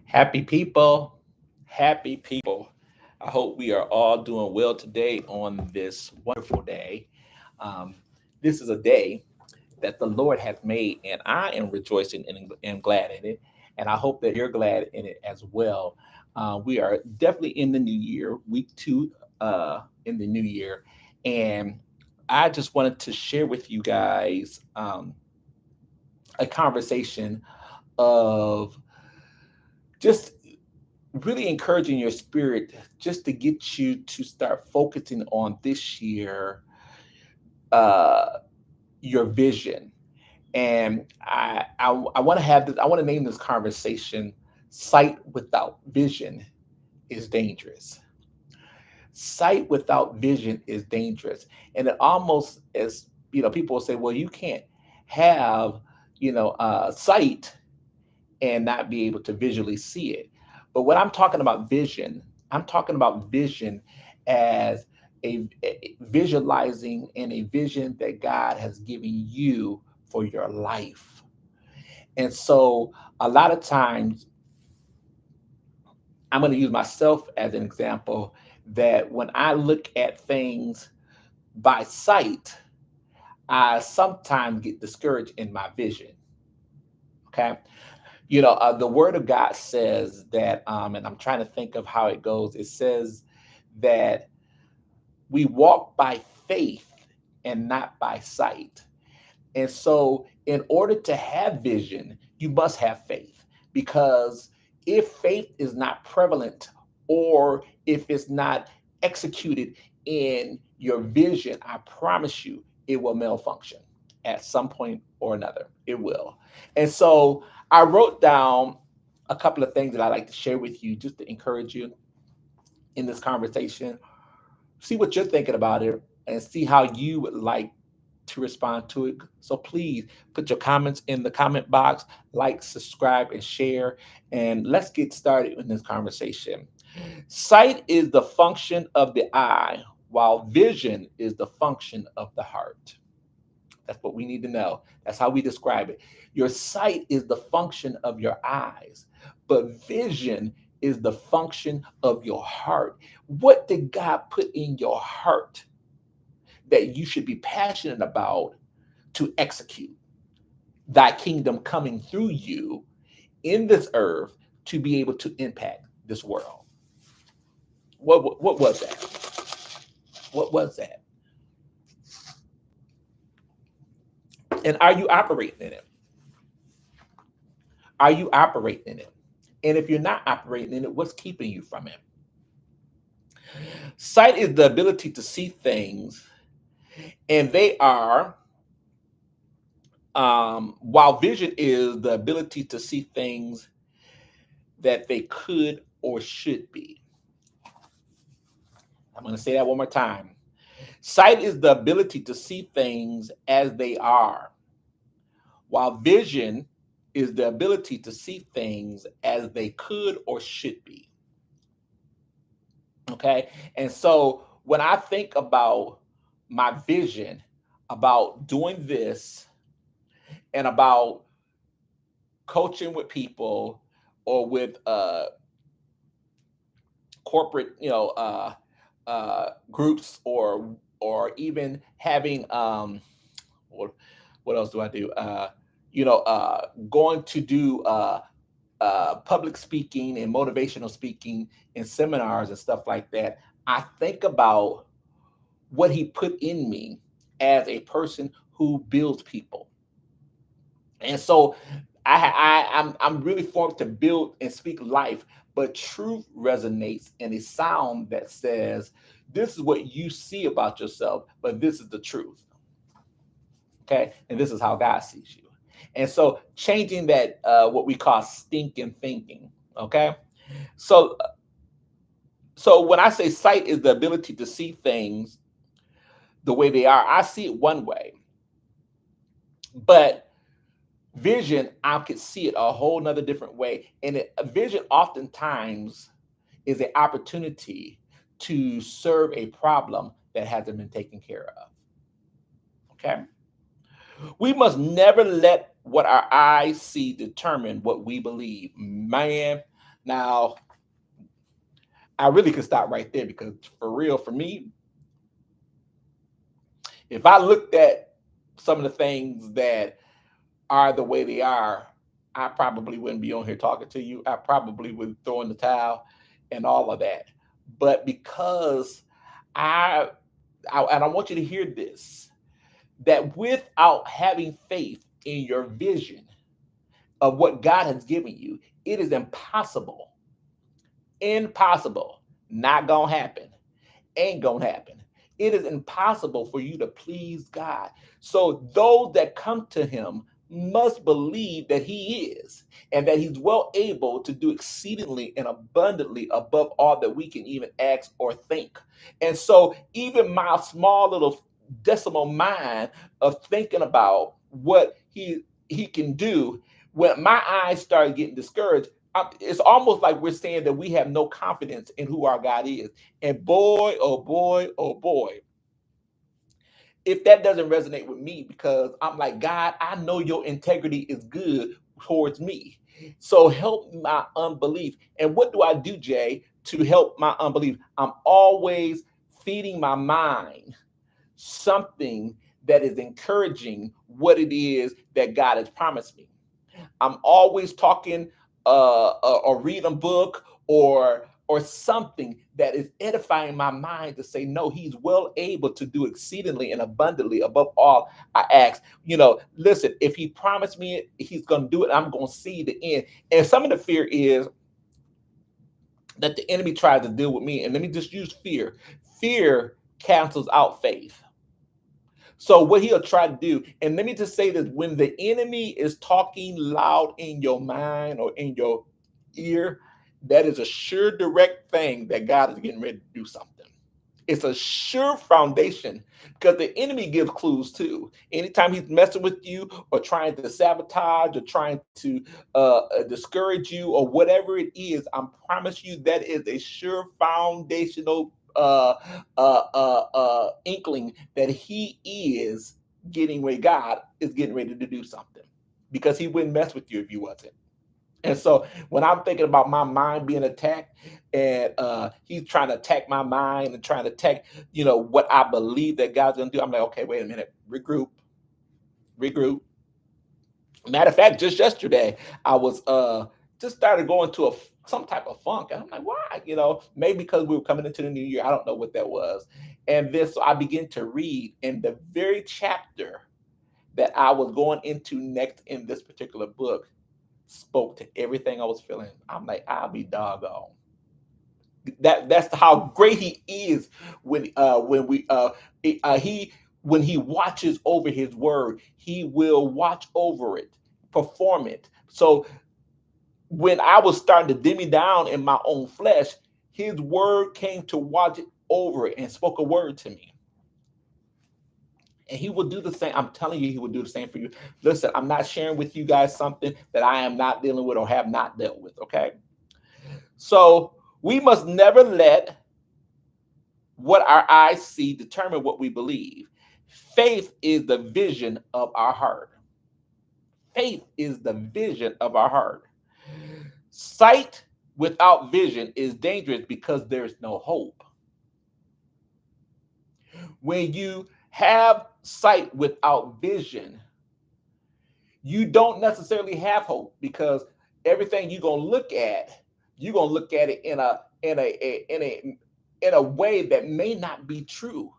Happy people, happy people. I hope we are all doing well today on this wonderful day. Um, this is a day that the Lord hath made, and I am rejoicing and glad in it. And I hope that you're glad in it as well. We are definitely in the new year, week two in the new year. And I just wanted to share with you guys a conversation of just really encouraging your spirit just to get you to start focusing on this year, uh, your vision. And I want to have this, I want to name this conversation Sight Without Vision is Dangerous. Sight without vision is dangerous. And it almost as, people will say, well, you can't have, sight and not be able to visually see it. But when I'm talking about vision, I'm talking about vision as a visualizing and a vision that God has given you for your life. And so a lot of times, I'm going to use myself as an example that when I look at things by sight, I sometimes get discouraged in my vision. Okay. The word of God says that, and I'm trying to think of how it goes. It says that we walk by faith and not by sight. And so, in order to have vision, you must have faith because if faith is not prevalent or if it's not executed in your vision, I promise you it will malfunction at some point or another. It will. And so, I wrote down a couple of things that I like to share with you just to encourage you in this conversation. See what you're thinking about it and see how you would like to respond to it. So please put your comments in the comment box, like, subscribe, and share. And let's get started in this conversation. Sight is the function of the eye, while vision is the function of the heart. That's what we need to know. That's how we describe it. Your sight is the function of your eyes, but vision is the function of your heart. What did God put in your heart that you should be passionate about to execute thy kingdom coming through you in this earth to be able to impact this world? What was that? What was that? And are you operating in it? Are you operating in it? And if you're not operating in it, what's keeping you from it? Sight is the ability to see things, and they are, while vision is the ability to see things that they could or should be. I'm going to say that one more time. Sight is the ability to see things as they are, while vision is the ability to see things as they could or should be. Okay. And so when I think about my vision about doing this and about coaching with people or with corporate, groups or even having what, what else do I do? Going to do public speaking and motivational speaking and seminars and stuff like that. I think about what he put in me as a person who builds people. And so I'm really formed to build and speak life, but truth resonates in a sound that says, this is what you see about yourself, but this is the truth. Okay. And this is how God sees you. And so changing that, what we call stinking thinking. Okay. So, so when I say sight is the ability to see things the way they are, I see it one way, but vision, I could see it a whole nother different way. And a vision oftentimes is an opportunity to serve a problem that hasn't been taken care of. Okay. We must never let what our eyes see determine what we believe. Man, Now, I really could stop right there because for real, for me, if I looked at some of the things that are the way they are, I probably wouldn't be on here talking to you. I probably would throw in the towel and all of that. But because I, and I want you to hear this, that without having faith in your vision of what God has given you, it is impossible, not gonna happen, ain't gonna happen. It is impossible for you to please God. So those that come to him must believe that he is and that he's well able to do exceedingly and abundantly above all that we can even ask or think. And so even my small little decimal mind of thinking about what he can do, when my eyes start getting discouraged, it's almost like we're saying that we have no confidence in who our God is. And boy, oh boy, oh boy, if that doesn't resonate with me, because I'm like, God, I know your integrity is good towards me. So help my unbelief. And what do I do, Jay, to help my unbelief? I'm always feeding my mind something that is encouraging what it is that God has promised me. I'm always talking or reading a book or something that is edifying my mind to say, no, he's well able to do exceedingly and abundantly above all I ask. Listen, if he promised me it, he's going to do it. I'm going to see the end. And some of the fear is that the enemy tries to deal with me. And let me just use fear. Fear cancels out faith. So what he'll try to do, and let me just say this, when the enemy is talking loud in your mind or in your ear, that is a sure direct thing that God is getting ready to do something. It's a sure foundation because the enemy gives clues too. Anytime he's messing with you or trying to sabotage or trying to discourage you or whatever it is, I promise you that is a sure foundational inkling that he is getting ready. God is getting ready to do something because he wouldn't mess with you if you wasn't. And so when I'm thinking about my mind being attacked and he's trying to attack my mind and trying to attack, what I believe that God's going to do, I'm like, okay, wait a minute, regroup. Matter of fact, just yesterday, I was just started going to some type of funk. And I'm like, why? Maybe because we were coming into the new year. I don't know what that was. And then so I began to read in the very chapter that I was going into next in this particular book spoke to everything I was feeling. I'm like, I'll be doggone. That's how great he is he when he watches over his word, he will watch over it, perform it. So when I was starting to dim me down in my own flesh, his word came to watch it over it and spoke a word to me. And he will do the same. I'm telling you, he will do the same for you. Listen, I'm not sharing with you guys something that I am not dealing with or have not dealt with. Okay. So we must never let what our eyes see determine what we believe. Faith is the vision of our heart. Faith is the vision of our heart. Sight without vision is dangerous because there's no hope. When you have sight without vision, you don't necessarily have hope because everything you're gonna look at it in a way that may not be true.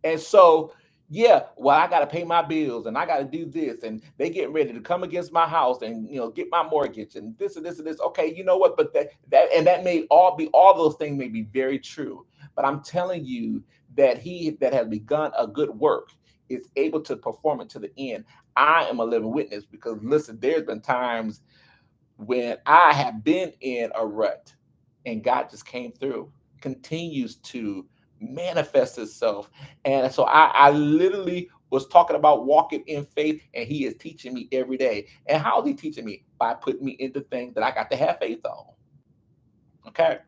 And so, yeah, well, I got to pay my bills and I got to do this, and they get ready to come against my house and get my mortgage and this and this and this. Okay, you know what? But that may all those things may be very true. But I'm telling you that he that has begun a good work is able to perform it to the end. I am a living witness because listen, there's been times when I have been in a rut and God just came through, continues to manifest itself. And so I literally was talking about walking in faith, and he is teaching me every day. And how is he teaching me? By putting me into things that I got to have faith on. Okay.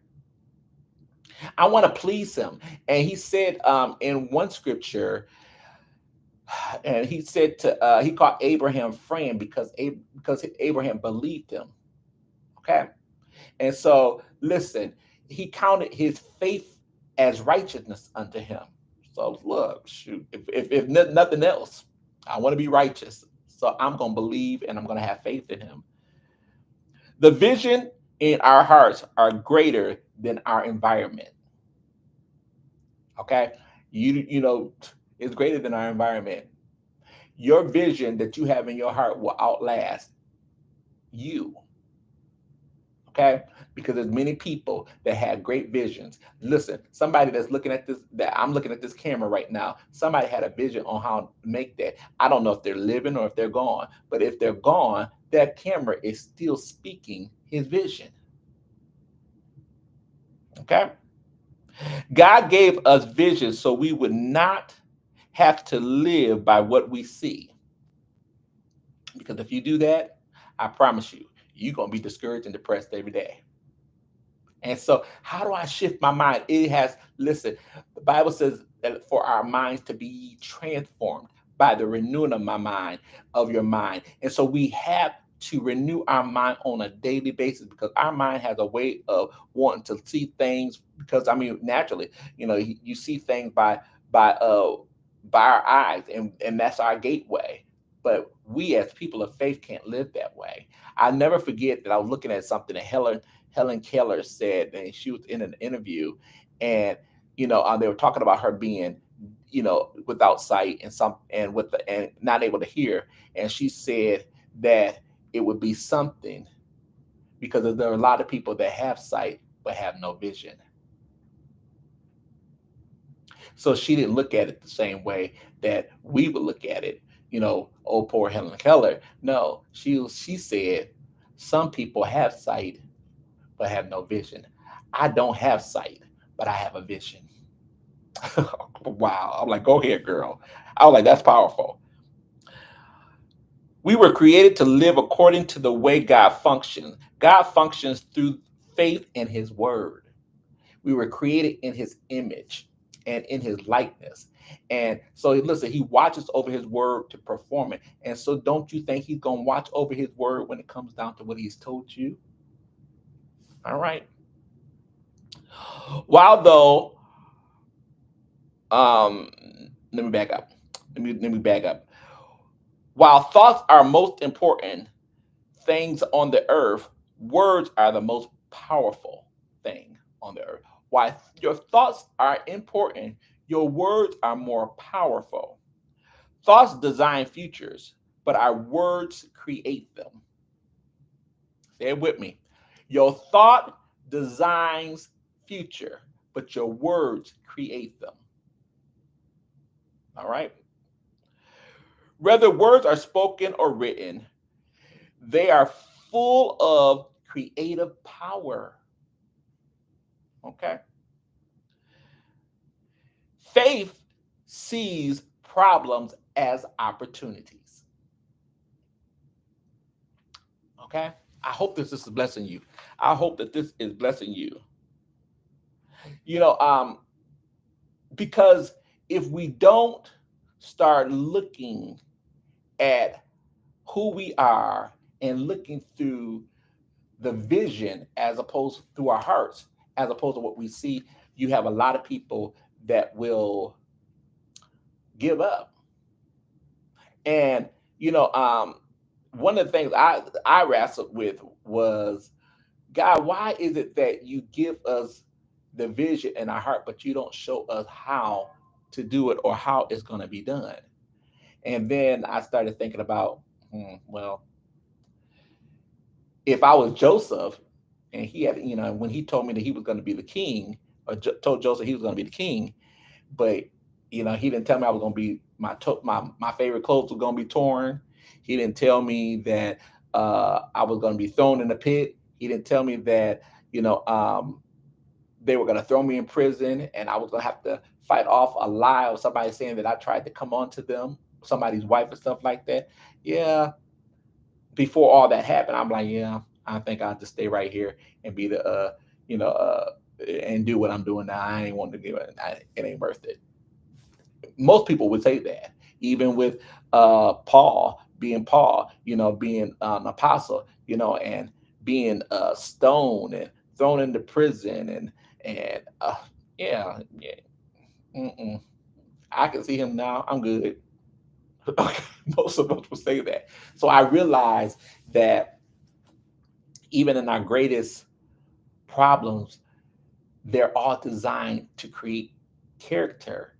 I want to please him. And he said in one scripture, and he said he called Abraham friend because Abraham believed him. Okay. And so, listen, he counted his faith as righteousness unto him. So, look, shoot, if nothing else, I want to be righteous. So, I'm going to believe and I'm going to have faith in him. The vision in our hearts are greater than our environment. Okay. You know, it's greater than our environment. Your vision that you have in your heart will outlast you. Okay, because there's many people that have great visions. Listen, somebody that's looking at this, that I'm looking at this camera right now, somebody had a vision on how to make that. I don't know if they're living or if they're gone, but if they're gone, that camera is still speaking his vision. Okay, God gave us vision so we would not have to live by what we see, because if you do that, I promise you, you're going to be discouraged and depressed every day. And so, how do I shift my mind? It has, listen, the Bible says that for our minds to be transformed by the renewing of my mind, of your mind. And so, we have to renew our mind on a daily basis, because our mind has a way of wanting to see things. Because, I mean, naturally, you see things by by our eyes, and that's our gateway. But we as people of faith can't live that way. I never forget that I was looking at something that Helen Keller said, and she was in an interview, and they were talking about her being, without sight and and not able to hear, and she said that it would be something, because there are a lot of people that have sight but have no vision. So she didn't look at it the same way that we would look at it. Oh, poor Helen Keller. No, she said some people have sight but have no vision. I don't have sight, but I have a vision. Wow. I'm like, go ahead, girl. I was like, that's powerful. We were created to live according to the way God functions. God functions through faith in his word. We were created in his image and in his likeness. And so, listen, he watches over his word to perform it. And so, don't you think he's going to watch over his word when it comes down to what he's told you? All right. While though, um, let me back up. Let me back up. While thoughts are most important things on the earth, words are the most powerful thing on the earth. While your thoughts are important, your words are more powerful. Thoughts design futures, but our words create them. Say it with me. Your thought designs future, but your words create them. All right. Whether words are spoken or written, they are full of creative power. Okay. Faith sees problems as opportunities. Okay. I hope this is blessing you. I hope that this is blessing you. You know, because if we don't start looking at who we are and looking through the vision as opposed through our hearts, as opposed to what we see, you have a lot of people that will give up. And one of the things I wrestled with was, God, why is it that you give us the vision in our heart, but you don't show us how to do it or how it's going to be done? And then I started thinking about, well, if I was Joseph and he had, when he told me that he was going to be the king, or told Joseph he was going to be the king, but he didn't tell me I was going to be my favorite clothes were going to be torn. He didn't tell me that I was going to be thrown in the pit. He didn't tell me that you know um, they were going to throw me in prison, and I was going to have to fight off a lie of somebody saying that I tried to come on to them, somebody's wife and stuff like that. Yeah, before all that happened, I'm like, yeah, I think I'll just stay right here and be the you know and do what I'm doing now. I ain't wanting to do it. It ain't worth it. Most people would say that, even with Paul being Paul, being an apostle, and being stoned and thrown into prison and yeah, yeah. Mm-mm. I can see him now. I'm good. Okay, most of us will say that. So I realized that even in our greatest problems, they're all designed to create character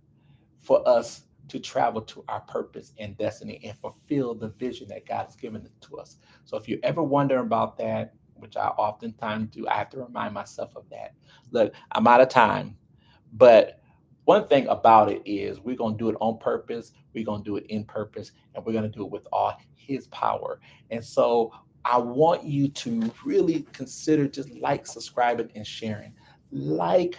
for us to travel to our purpose and destiny and fulfill the vision that God has given it to us. So if you ever wonder about that, which I oftentimes do, I have to remind myself of that. Look, I'm out of time, but one thing about it is we're going to do it on purpose, we're going to do it in purpose, and we're going to do it with all His power. And so I want you to really consider just like, subscribing, and sharing. Like,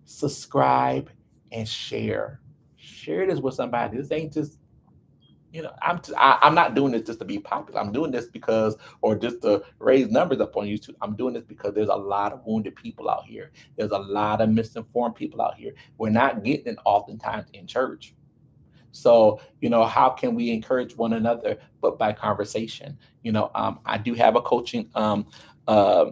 subscribe, and share. Share this with somebody. This ain't just, I'm not doing this just to be popular. I'm doing this because, or just to raise numbers up on YouTube. I'm doing this because there's a lot of wounded people out here. There's a lot of misinformed people out here. We're not getting it oftentimes in church. So, how can we encourage one another but by conversation? I do have a coaching uh,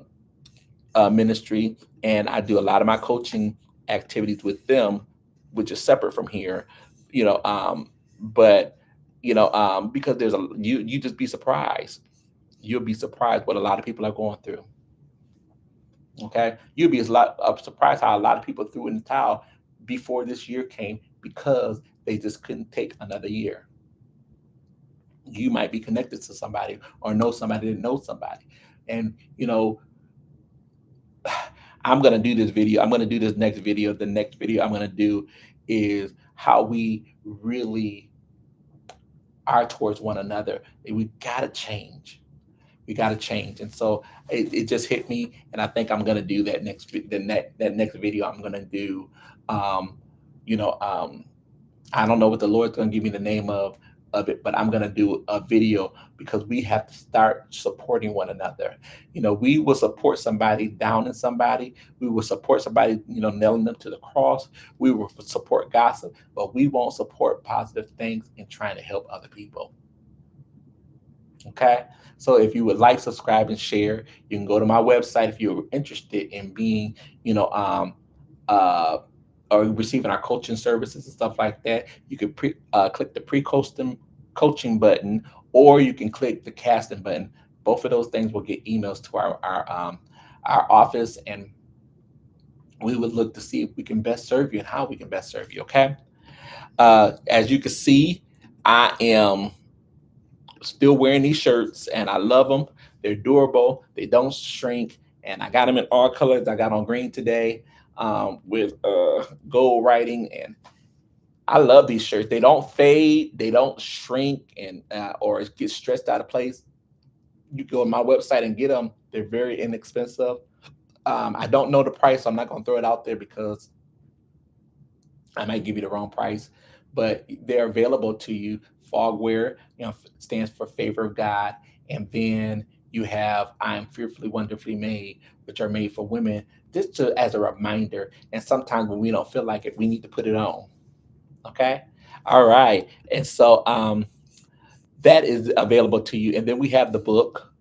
ministry, and I do a lot of my coaching activities with them, which is separate from here. But because there's a you just be surprised. You'll be surprised what a lot of people are going through. Okay, you'll be surprised how a lot of people threw in the towel before this year came because they just couldn't take another year. You might be connected to somebody or know somebody that knows somebody, and I'm gonna do this video. I'm gonna do this next video. The next video I'm gonna do is how we really are towards one another. We gotta change. We gotta change. And so it just hit me, and I think I'm gonna do that that next video. I'm gonna do, um, you know, um, I don't know what the Lord's going to give me the name of it, but I'm going to do a video because we have to start supporting one another. We will support somebody down in somebody. We will support somebody, nailing them to the cross. We will support gossip, but we won't support positive things and trying to help other people. Okay. So if you would like, subscribe, and share, you can go to my website if you're interested in being, you know, uh, or receiving our coaching services and stuff like that. You can click the coaching button, or you can click the casting button. Both of those things will get emails to our office, and we would look to see if we can best serve you and how we can best serve you. Okay. As you can see, I am still wearing these shirts, and I love them. They're durable, they don't shrink, and I got them in all colors. I got on green today, with gold writing, and I love these shirts. They don't fade, they don't shrink, and or get stressed out of place. You go on my website and get them. They're very inexpensive. I don't know the price, so I'm not going to throw it out there because I might give you the wrong price, but they're available to you. Fogwear, stands for favor of God. And then you have I am fearfully, wonderfully made, which are made for women, just as a reminder. And sometimes when we don't feel like it, we need to put it on. Okay. All right. And so that is available to you. And then we have the book.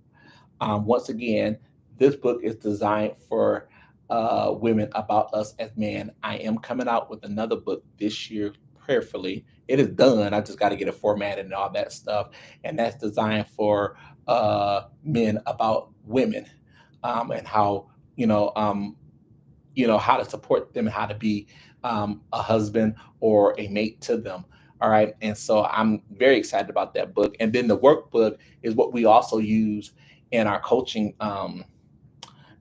Once again, this book is designed for women, about us as men. I am coming out with another book this year, prayerfully. It is done. I just got to get it formatted and all that stuff. And that's designed for men, about women, and how, how to support them and how to be a husband or a mate to them. All right. And so I'm very excited about that book. And then the workbook is what we also use in our coaching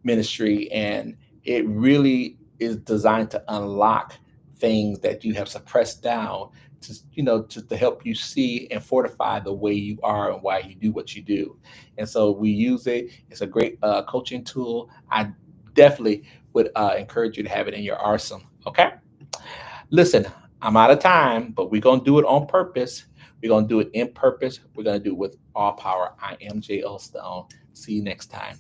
ministry. And it really is designed to unlock things that you have suppressed down to help you see and fortify the way you are and why you do what you do. And so we use it. It's a great coaching tool. I definitely would encourage you to have it in your arsenal. Okay. Listen, I'm out of time, but we're going to do it on purpose. We're going to do it in purpose. We're going to do it with all power. I am J.L. Stone. See you next time.